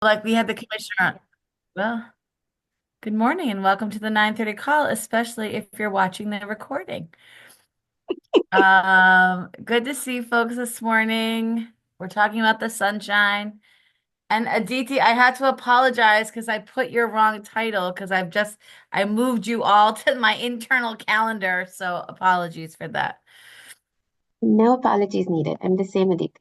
Like we had the commissioner. Well, good morning and welcome to the 9:30 call, especially if you're watching the recording. Good to see folks this morning. We're talking about the sunshine. And Aditi, I had to apologize because I put your wrong title because I moved you all to my internal calendar. So apologies for that. No apologies needed. I'm the same Aditi.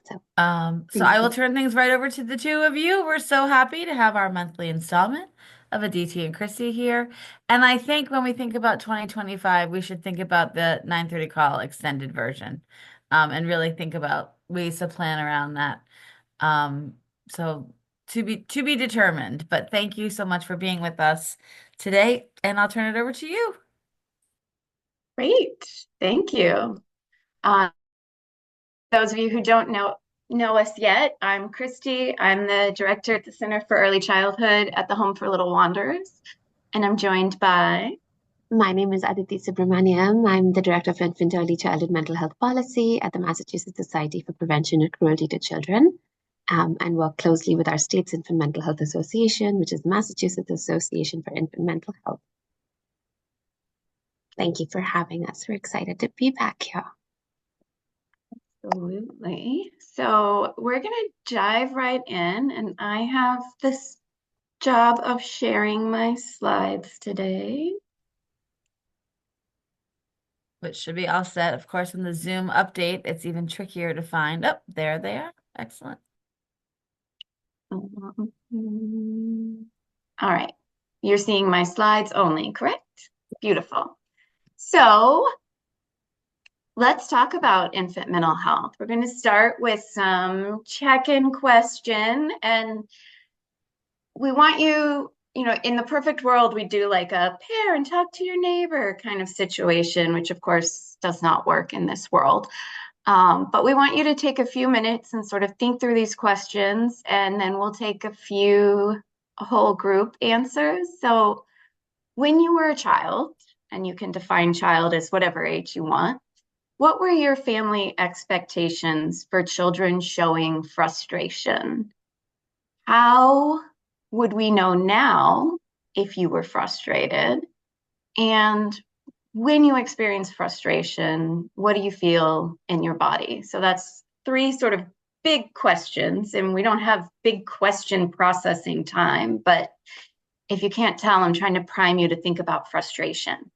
So So thank I will you. turn things right over to the two of you. We're so happy to have our monthly installment of Aditi and Christy here. And I think when we think about 2025, we should think about the 9:30 call extended version, and really think about ways to plan around that. Um, so to be determined. But thank you so much for being with us today, and I'll turn it over to you. Great. Thank you. Uh, those of you who don't know us yet, I'm Christy. I'm the director at the Center for Early Childhood at the Home for Little Wanderers, and I'm joined by. My name is Aditi Subramaniam. I'm the Director of Infant Early Childhood Mental Health Policy at the Massachusetts Society for Prevention of Cruelty to Children, and work closely with our state's Infant Mental Health Association, which is the Massachusetts Association for Infant Mental Health. Thank you for having us. We're excited to be back here. Absolutely. So we're going to dive right in, and I have this job of sharing my slides today. Which should be all set. Of course, in the Zoom update, it's even trickier to find. Oh, there they are. Excellent. All right. You're seeing my slides only, correct? Beautiful. So let's talk about infant mental health. We're going to start with some check-in question, and we want you, in the perfect world, we do like a pair and talk to your neighbor kind of situation, which of course does not work in this world. But we want you to take a few minutes and sort of think through these questions, and then we'll take a few whole group answers. So when you were a child, and you can define child as whatever age you want, what were your family expectations for children showing frustration? How would we know now if you were frustrated? And when you experience frustration, what do you feel in your body? So that's three sort of big questions, and we don't have big question processing time. But if you can't tell, I'm trying to prime you to think about frustration.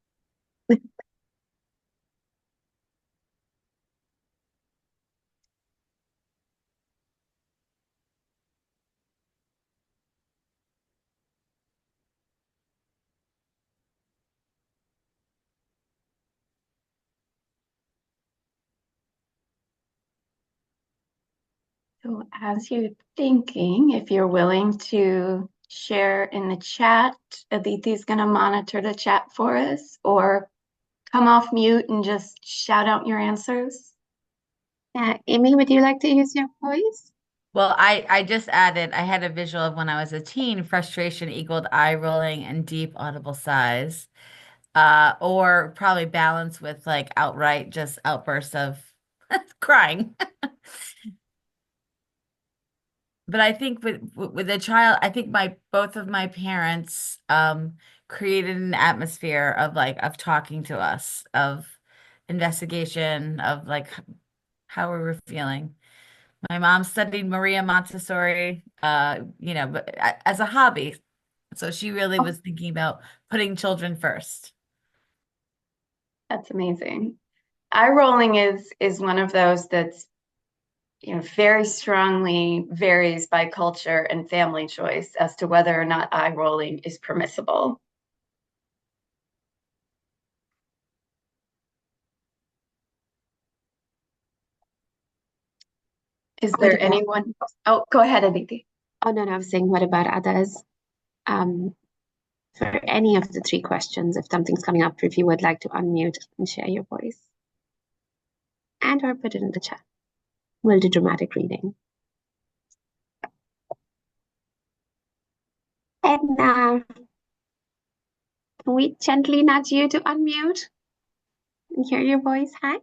So as you're thinking, if you're willing to share in the chat, Aditi's going to monitor the chat for us, or come off mute and just shout out your answers. Amy, would you like to use your voice? Well, I just added, I had a visual of when I was a teen, frustration equaled eye rolling and deep audible sighs. Or probably balance with like outright just outbursts of crying. But I think with a child, I think my both of my parents created an atmosphere of like of talking to us, of investigation, of like how we were feeling. My mom studied Maria Montessori, but as a hobby. So she really Oh, was thinking about putting children first. that's amazing. Eye rolling is one of those that's very strongly varies by culture and family choice as to whether or not eye rolling is permissible. Is What there anyone? Oh, go ahead, Aditi. Oh, no, no, I was saying, what about others? Um, for any of the three questions, if something's coming up, if you would like to unmute and share your voice and or put it in the chat. We'll do dramatic reading. And can we gently nudge you to unmute and hear your voice? Hi.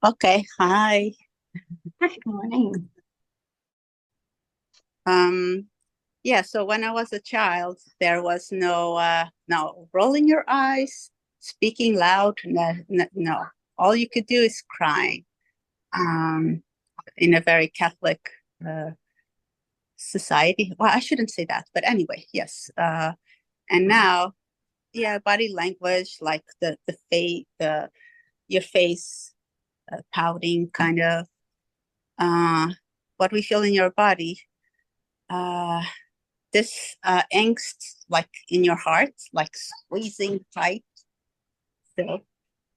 Okay, hi. Good morning. Um, yeah, so when I was a child, there was no rolling your eyes, speaking loud. No, no, no. All you could do is cry. Um, in a very Catholic uh, society. Well, I shouldn't say that, but anyway, yes. And now, yeah, body language, like the your face pouting, kind of. Uh, what we feel in your body. Uh, this angst like in your heart, like squeezing tight. So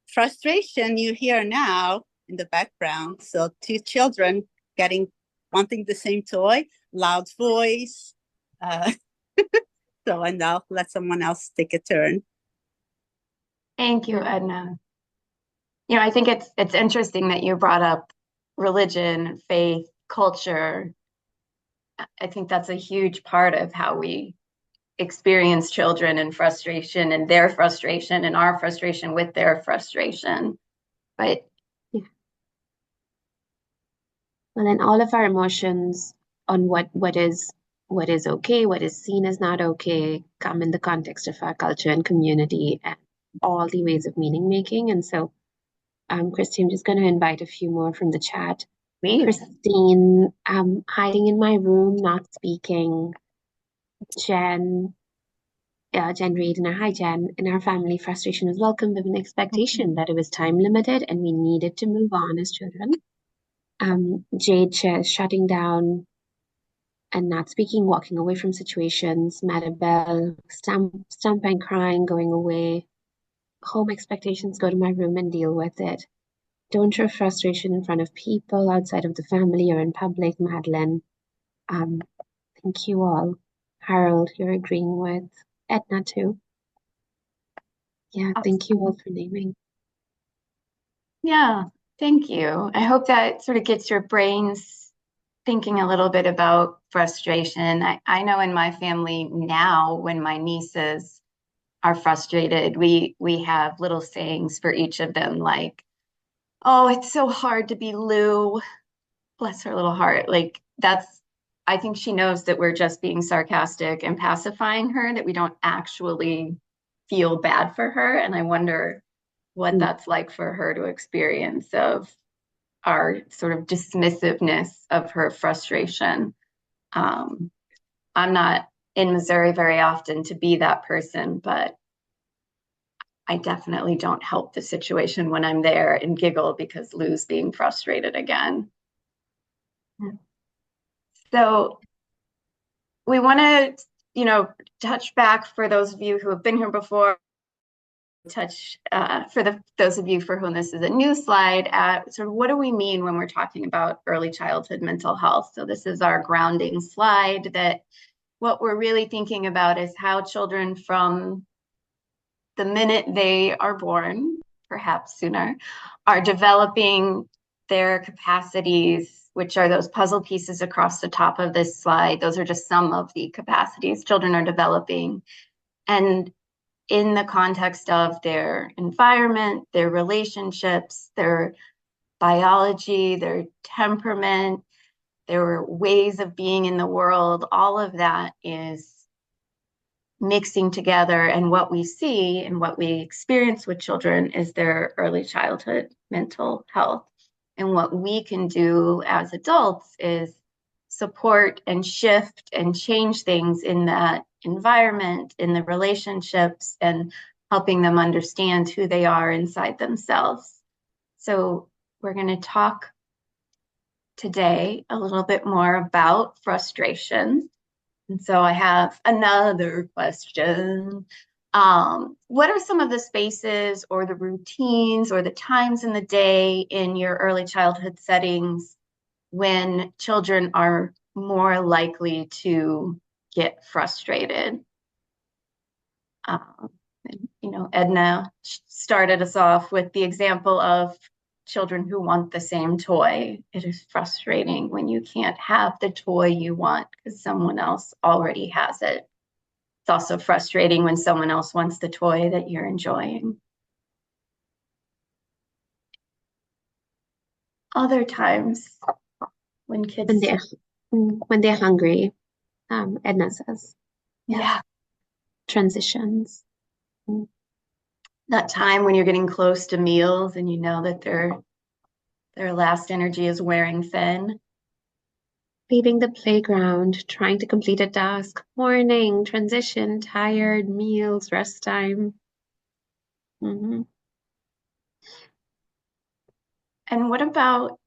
frustration you hear now in the background. So two children getting wanting the same toy, loud voice. Uh, so and now let someone else take a turn. Thank you, Edna. I think it's interesting that you brought up religion, faith, culture. I think that's a huge part of how we experience children and frustration and their frustration and our frustration with their frustration. But yeah, And then all of our emotions on what is okay, what is seen as not okay, come in the context of our culture and community and all the ways of meaning making. And so, Christy, I'm just going to invite a few more from the chat. please. Christine, hiding in my room, not speaking. Jen, Jen Reed, and hi Jen. In our family, frustration was welcome with an expectation that it was time limited and we needed to move on as children. Jade says shutting down and not speaking, walking away from situations. Maribel, stamping, crying, going away. Home expectations, go to my room and deal with it. Don't show frustration in front of people outside of the family or in public. Madeline, um, thank you all. Harold, you're agreeing with Edna too. Yeah, thank you all for naming. Yeah, thank you. I hope that sort of gets your brains thinking a little bit about frustration. I know in my family now, when my nieces are frustrated, we have little sayings for each of them, like, "Oh, it's so hard to be Lou." Bless her little heart. Like that's, I think she knows that we're just being sarcastic and pacifying her, that we don't actually feel bad for her. And I wonder what Mm. that's like for her to experience of our sort of dismissiveness of her frustration. Um, I'm not in Missouri very often to be that person, but I definitely don't help the situation when I'm there and giggle because Lou's being frustrated again. So we want to, touch back for those of you who have been here before, touch for those of you for whom this is a new slide at sort of what do we mean when we're talking about early childhood mental health. So this is our grounding slide that what we're really thinking about is how children from the minute they are born, perhaps sooner, are developing their capacities, which are those puzzle pieces across the top of this slide. Those are just some of the capacities children are developing. And in the context of their environment, their relationships, their biology, their temperament, their ways of being in the world, all of that is mixing together. And what we see and what we experience with children is their early childhood mental health. And what we can do as adults is support and shift and change things in that environment, in the relationships, and helping them understand who they are inside themselves. So we're going to talk today a little bit more about frustration. And so I have another question. What are some of the spaces or the routines or the times in the day in your early childhood settings when children are more likely to get frustrated? Um, Edna started us off with the example of children who want the same toy. It is frustrating when you can't have the toy you want because someone else already has it. It's also frustrating when someone else wants the toy that you're enjoying. Other times, when When kids, they're when they're hungry, Edna says. yeah, Transitions. Mm. that time when you're getting close to meals and you know that their last energy is wearing thin. Leaving the playground, trying to complete a task, morning, transition, tired, meals, rest time. Hmm. And what about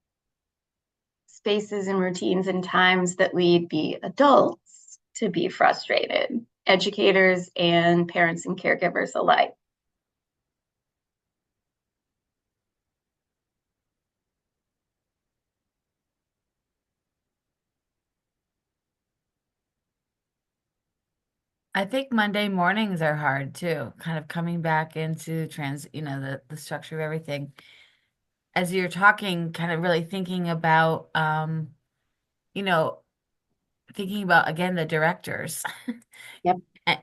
spaces and routines and times that lead the adults to be frustrated, educators and parents and caregivers alike? I think Monday mornings are hard too, kind of coming back into the structure of everything. As you're talking, kind of really thinking about, you know, thinking about again the directors Yep.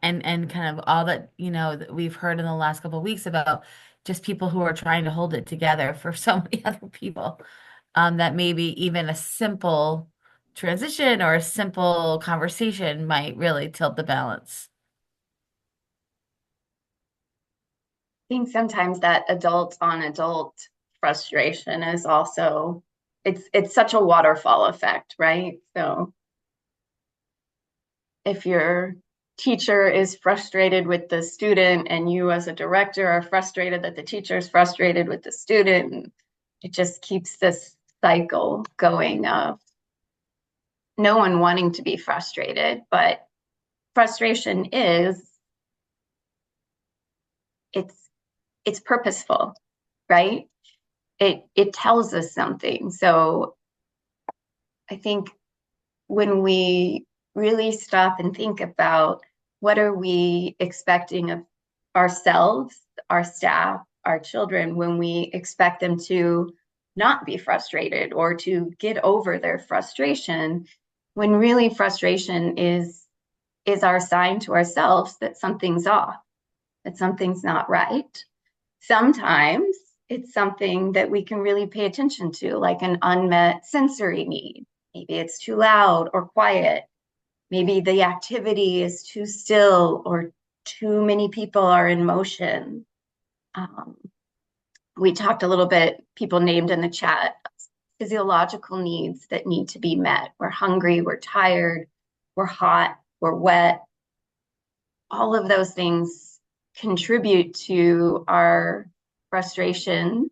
and kind of all that, that we've heard in the last couple of weeks about just people who are trying to hold it together for so many other people. That maybe even a simple transition or a simple conversation might really tilt the balance. Think sometimes that adult on adult frustration is also it's such a waterfall effect, right? So if your teacher is frustrated with the student and you as a director are frustrated that the teacher is frustrated with the student, it just keeps this cycle going of no one wanting to be frustrated, but frustration is it's it's purposeful, right? It tells us something. So I think when we really stop and think about what are we expecting of ourselves, our staff, our children, when we expect them to not be frustrated or to get over their frustration, when really frustration is our sign to ourselves that something's off, that something's not right. Sometimes it's something that we can really pay attention to, like an unmet sensory need. Maybe it's too loud or quiet. Maybe the activity is too still or too many people are in motion. Um, we talked a little bit, people named in the chat, physiological needs that need to be met. We're hungry, we're tired, we're hot, we're wet. All of those things contribute to our frustration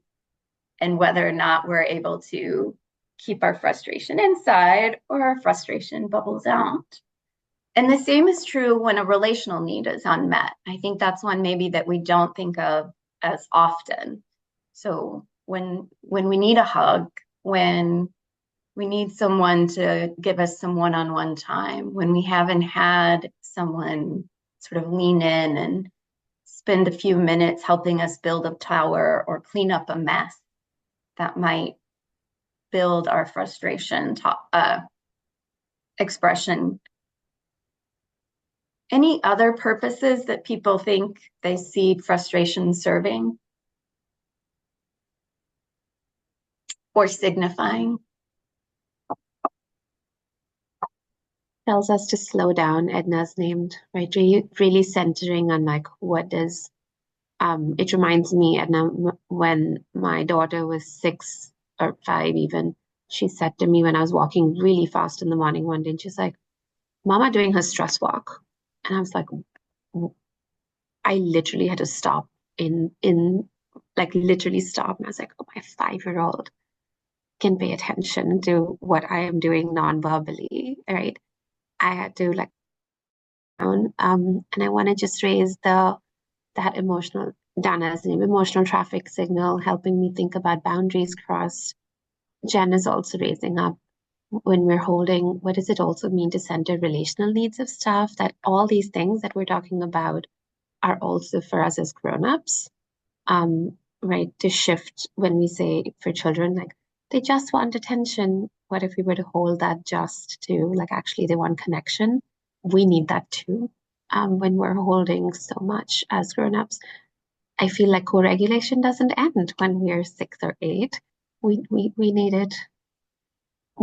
and whether or not we're able to keep our frustration inside or our frustration bubbles out. And the same is true when a relational need is unmet. I think that's one maybe that we don't think of as often. So when we need a hug, when we need someone to give us some one-on-one time, when we haven't had someone sort of lean in and spend a few minutes helping us build a tower or clean up a mess, that might build our frustration expression. Any other purposes that people think they see frustration serving or signifying? Tells us to slow down, Edna's named, right? Really centering on like what does it reminds me, Edna, when my daughter was 6 or 5 even, she said to me when I was walking really fast in the morning one day, and she's like, Mama doing her stress walk. And I was like, I literally had to stop in like literally stop. And I was like, oh, my 5-year-old can pay attention to what I am doing non-verbally, right? I had to like down. And I want to just raise that emotional Dana's name, emotional traffic signal, helping me think about boundaries crossed. Jen is also raising up when we're holding, what does it also mean to center relational needs of staff? That all these things that we're talking about are also for us as grown-ups, right? To shift when we say for children, like they just want attention. What if we were to hold that just to like actually they want connection? We need that too. When we're holding so much as grown-ups. I feel like co-regulation doesn't end when we're 6 or 8. We need it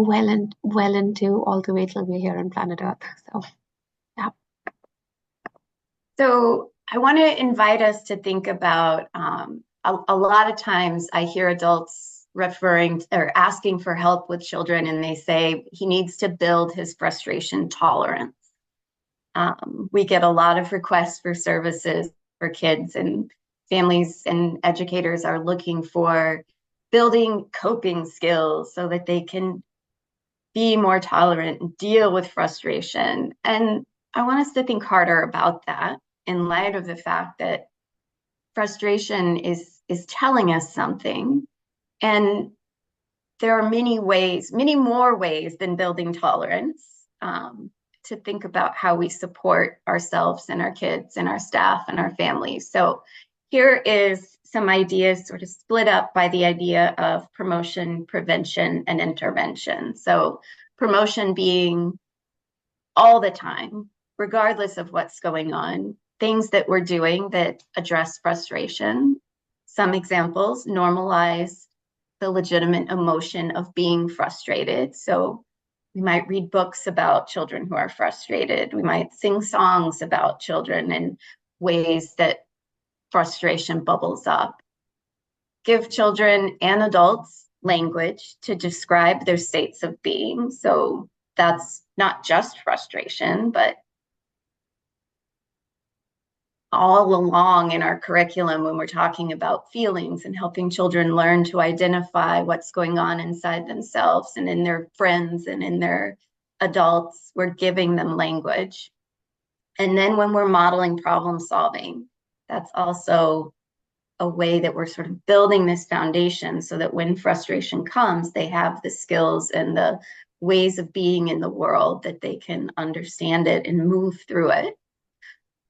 well into all the way till we're here on planet Earth. So yeah. So I want to invite us to think about a lot of times I hear adults referring or asking for help with children, and they say he needs to build his frustration tolerance. We get a lot of requests for services for kids, and families and educators are looking for building coping skills so that they can be more tolerant and deal with frustration. And I want us to think harder about that in light of the fact that frustration is telling us something. And there are many more ways than building tolerance to think about how we support ourselves and our kids and our staff and our families. So here is some ideas sort of split up by the idea of promotion, prevention, and intervention. So promotion being all the time, regardless of what's going on, things that we're doing that address frustration. Some examples: normalize the legitimate emotion of being frustrated. So we might read books about children who are frustrated. We might sing songs about children and ways that frustration bubbles up. Give children and adults language to describe their states of being. So that's not just frustration, but all along in our curriculum when we're talking about feelings and helping children learn to identify what's going on inside themselves and in their friends and in their adults, we're giving them language. And then when we're modeling problem solving, that's also a way that we're sort of building this foundation so that when frustration comes, they have the skills and the ways of being in the world that they can understand it and move through it.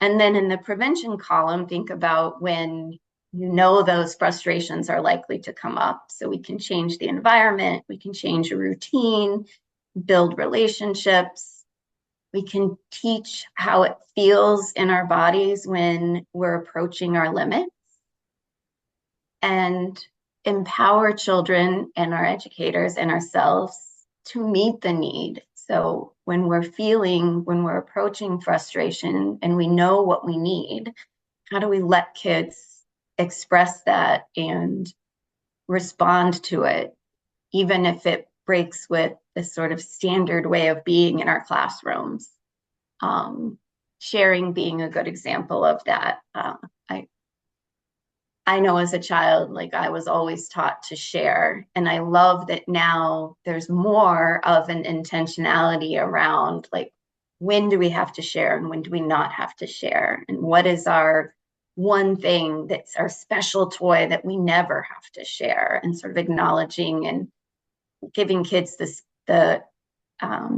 And then in the prevention column, think about when you know those frustrations are likely to come up. So we can change the environment, we can change a routine, build relationships. We can teach how it feels in our bodies when we're approaching our limits, and empower children and our educators and ourselves to meet the need. So when we're approaching frustration and we know what we need, how do we let kids express that and respond to it, even if it breaks with the sort of standard way of being in our classrooms? Sharing being a good example of that. I know as a child, like I was always taught to share, and I love that now there's more of an intentionality around like, when do we have to share and when do we not have to share? And what is our one thing that's our special toy that we never have to share? And sort of acknowledging and giving kids the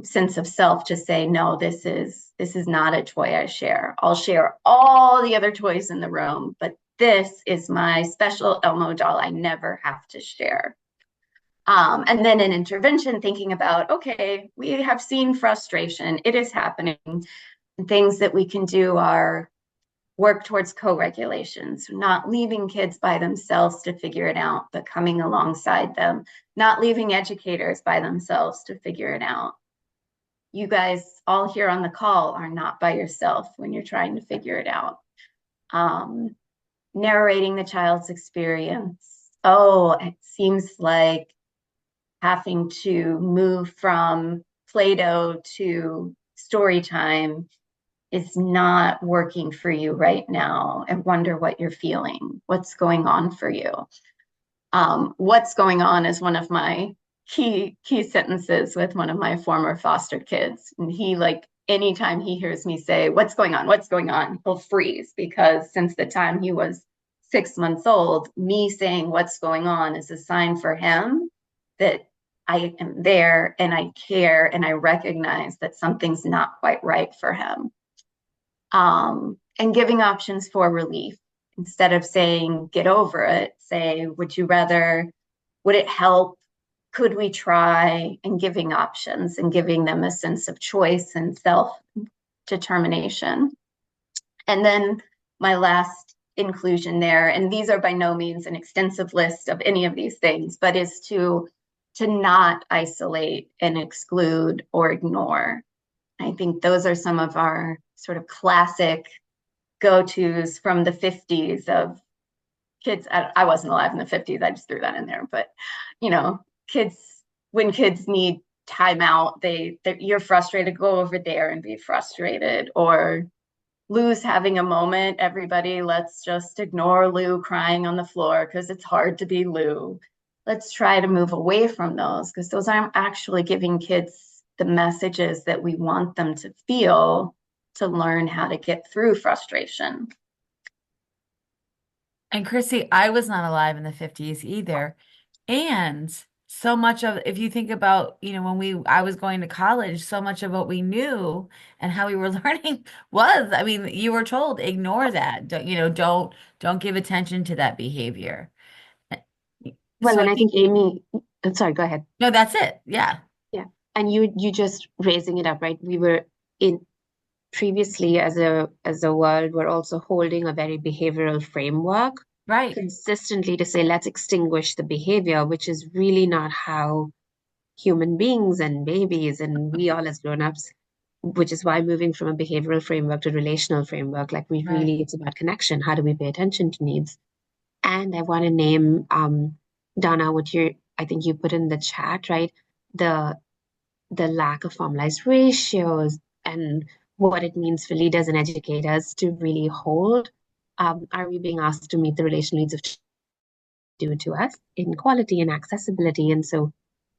sense of self to say, no, this is not a toy I share. I'll share all the other toys in the room, but this is my special Elmo doll I never have to share. And then in intervention, thinking about, okay, we have seen frustration, it is happening. Things that we can do are work towards co-regulation. So not leaving kids by themselves to figure it out, but coming alongside them, not leaving educators by themselves to figure it out. You guys all here on the call are not by yourself when you're trying to figure it out. Narrating the child's experience. Oh, it seems like having to move from Play-Doh to story time is not working for you right now. I wonder what you're feeling. What's going on for you? What's going on is one of my key sentences with one of my former foster kids. And he, like, anytime he hears me say, what's going on, he'll freeze, because since the time he was 6 months old, me saying what's going on is a sign for him that I am there and I care and I recognize that something's not quite right for him. And giving options for relief. Instead of saying, get over it, say, would it help? Could we try? And giving options and giving them a sense of choice and self-determination. And then my last inclusion there, and these are by no means an extensive list of any of these things, but is to to not isolate and exclude or ignore. I think those are some of our sort of classic go-tos from the 50s of kids. I wasn't alive in the 50s. I just threw that in there. But, you know, kids, when kids need timeout, you're frustrated, go over there and be frustrated. Or Lou's having a moment. Everybody, let's just ignore Lou crying on the floor because it's hard to be Lou. Let's try to move away from those because those aren't actually giving kids the messages that we want them to feel to learn how to get through frustration. And Chrissy, I was not alive in the 50s either. And so much of, if you think about, when I was going to college, so much of what we knew and how we were learning was, I mean, you were told, ignore that. Don't give attention to that behavior. Well, So and I I think, think Amy, I'm sorry, go ahead. no, that's it. Yeah. Yeah. And you just raising it up, right? We were in previously as a world, we're also holding a very behavioral framework Right. consistently to say, let's extinguish the behavior, which is really not how human beings and babies and we all as grown-ups, which is why moving from a behavioral framework to relational framework, like we Right. really, it's about connection. How do we pay attention to needs? And I want to name, Donna, I think you put in the chat, right? The the lack of formalized ratios and what it means for leaders and educators to really hold. Are we being asked to meet the relational needs of due to us in quality and accessibility? And so,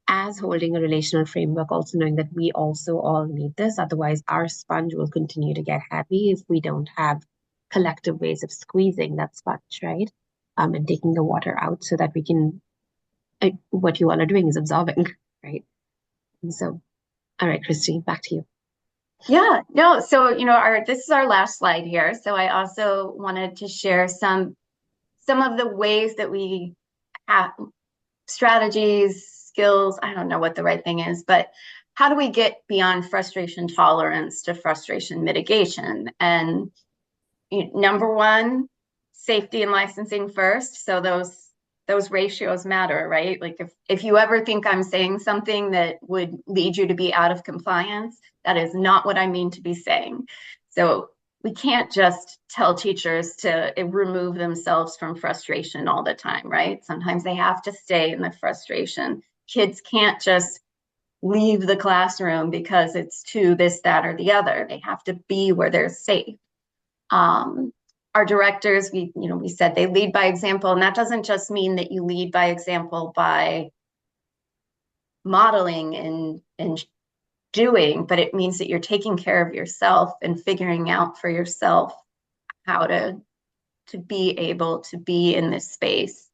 as holding a relational framework, also knowing that we also all need this, otherwise, our sponge will continue to get heavy if we don't have collective ways of squeezing that sponge, right? And taking the water out so that we can, what you all are doing is absorbing, right? And so, all right, Christy, back to you. Yeah, no, so this is our last slide here. So I also wanted to share some of the ways that we have strategies, skills, I don't know what the right thing is, but how do we get beyond frustration tolerance to frustration mitigation? And number one, safety and licensing first. So those ratios matter, right? Like if you ever think I'm saying something that would lead you to be out of compliance, that is not what I mean to be saying. So we can't just tell teachers to remove themselves from frustration all the time, right? Sometimes they have to stay in the frustration. Kids can't just leave the classroom because it's to this, that, or the other. They have to be where they're safe. Our directors, we said they lead by example, and that doesn't just mean that you lead by example by modeling and doing, but it means that you're taking care of yourself and figuring out for yourself how to be able to be in this space.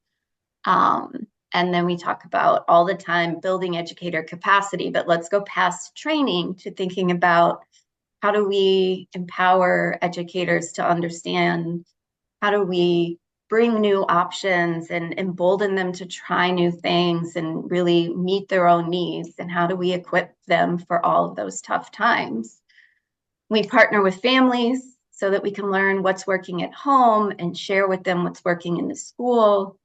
And then we talk about all the time building educator capacity, but let's go past training to thinking about how do we empower educators to understand, how do we bring new options and embolden them to try new things and really meet their own needs, and how do we equip them for all of those tough times? We partner with families so that we can learn what's working at home and share with them what's working in the school,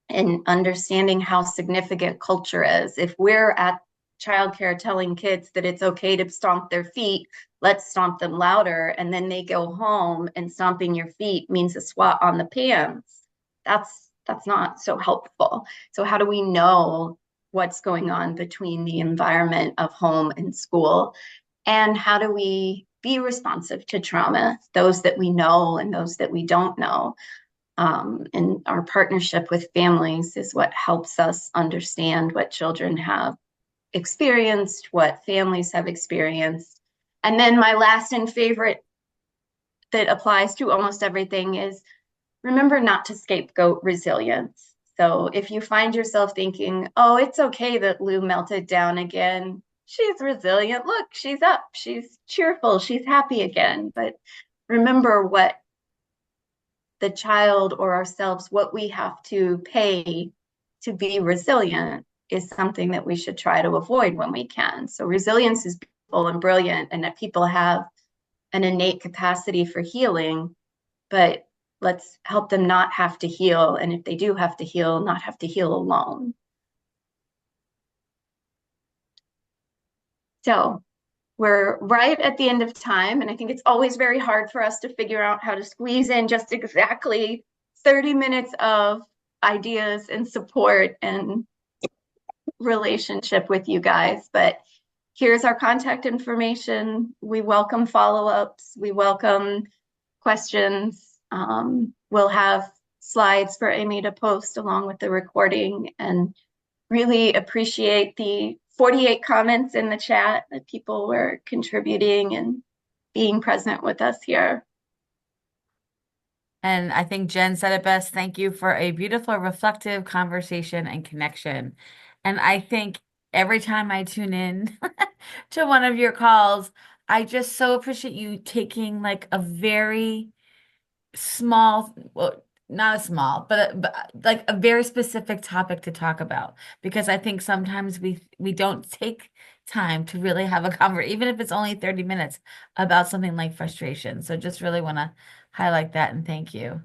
and understanding how significant culture is. If we're at childcare telling kids that it's okay to stomp their feet, let's stomp them louder, and then they go home and stomping your feet means a swat on the pants. That's not so helpful. So how do we know what's going on between the environment of home and school? And how do we be responsive to trauma, those that we know and those that we don't know? And our partnership with families is what helps us understand what children have experienced, what families have experienced. And then my last and favorite that applies to almost everything is remember not to scapegoat resilience. So if you find yourself thinking, oh, it's okay that Lou melted down again, she's resilient. Look, she's up, she's cheerful, she's happy again. But remember what the child or ourselves, what we have to pay to be resilient is something that we should try to avoid when we can. So resilience is beautiful and brilliant, and that people have an innate capacity for healing, but let's help them not have to heal. And if they do have to heal, not have to heal alone. So we're right at the end of time, and I think it's always very hard for us to figure out how to squeeze in just exactly 30 minutes of ideas and support and relationship with you guys. But here's our contact information. We welcome follow-ups. We welcome questions. We'll have slides for Amy to post along with the recording, and really appreciate the 48 comments in the chat that people were contributing and being present with us here. And I think Jen said it best. Thank you for a beautiful, reflective conversation and connection. And I think every time I tune in to one of your calls, I just so appreciate you taking like a very small, well, not a small, but like a very specific topic to talk about. Because I think sometimes we don't take time to really have a conversation, even if it's only 30 minutes about something like frustration. So just really want to highlight that and thank you.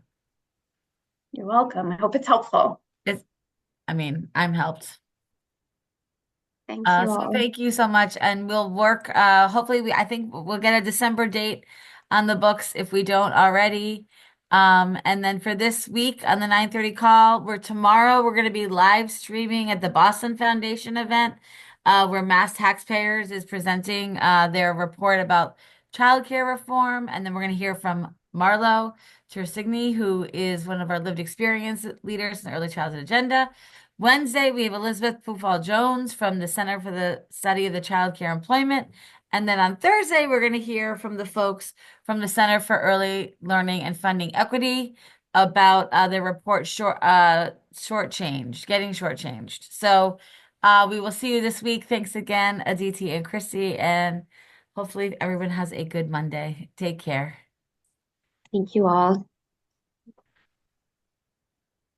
You're welcome. I hope it's helpful. It's, I mean, I'm helped. Thank you So all. thank you so much, and we'll work. Hopefully, I think we'll get a December date on the books if we don't already. And then for this week on the 9:30 call, we're going to be live streaming at the Boston Foundation event, where Mass Taxpayers is presenting their report about childcare reform, and then we're going to hear from Marlo Tersigny, who is one of our lived experience leaders in the Early Childhood Agenda. Wednesday, we have Elizabeth Pufall-Jones from the Center for the Study of the Child Care Employment. And then on Thursday, we're going to hear from the folks from the Center for Early Learning and Funding Equity about their report getting shortchanged. So we will see you this week. Thanks again, Aditi and Christy, and hopefully everyone has a good Monday. Take care. Thank you all.